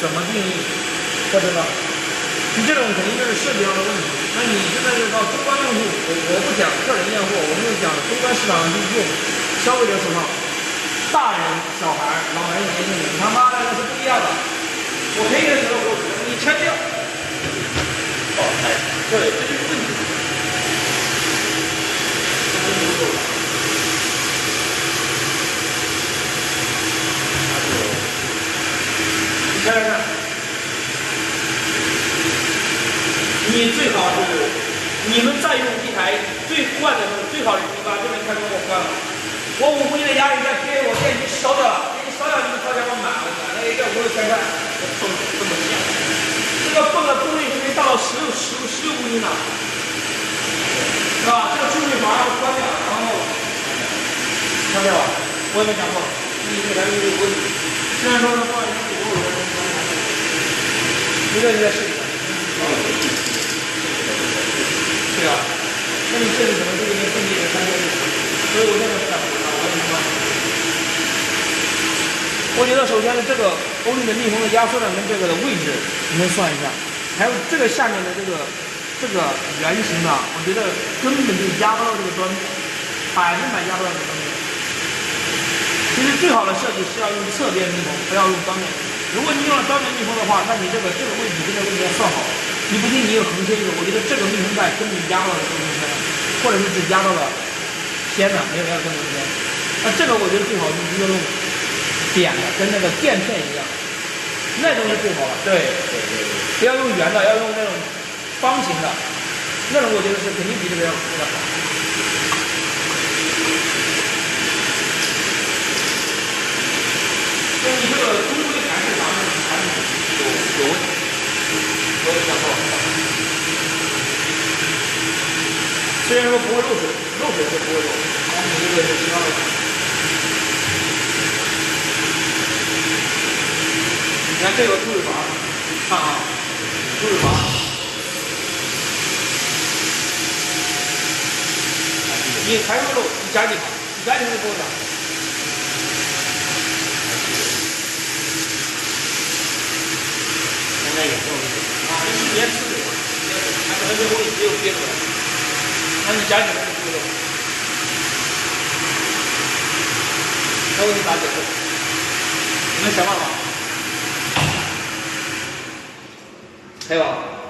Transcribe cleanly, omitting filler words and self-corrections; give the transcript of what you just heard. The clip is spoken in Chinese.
怎么定义，或者呢？你这种肯定就是设计上的问题。那你现在就到终端用户，我不讲个人验货，我们就讲终端市场用户、消费者手上，大人、小孩、老人、年轻人，他妈的那是不一样的。我赔你的时候，你拆掉。哦，哎，对，这就是问题。你看看，你最好是你们再用一台最换的最好的108，这边开关我关了，我5公斤的压力再给我电机烧掉了，给你烧掉你们掏钱我买了，那个要5000块，这么香，这个泵的功率可以到16公斤呢，是吧？这个出水阀要关掉，然后看到吧？我也没讲错，你这台有问题，虽然说它放一下5公斤。你再试一下。对啊，那你这里可能就应该分解的3个力，所以我现在不敢回答，我也没办法。我觉得首先是这个欧力的密封的压缩量跟这个的位置，你们算一下，还有这个下面的这个圆形的，我觉得根本就压不到这个端面，100%压不到这个端面。其实最好的设计是要用侧边密封，不要用端面。如果你用了端面密封的话，那你这个位置跟这个位置要算好。你不信你有横切一个，我觉得这个密封带根本压到了中间了，或者是只压到了偏的，没有压到中间。那这个我觉得最好就是用点的，跟那个垫片一样，那种是最好的。对，不要用圆的，要用那种方形的，那种我觉得是肯定比这个要好。所以你这个中规还是咱们产品有问题，我也讲错了。虽然说不会漏水，漏水是不会漏，但是你这个是其他的。你看这个出水阀，看啊，出水阀，你还是漏，你加紧吧，你加紧就够了。应该也没有问题啊，你是别吃水，它可能最后你只有憋出来，那你加紧了就不会漏。那我给你打解释，你们想办法。还有。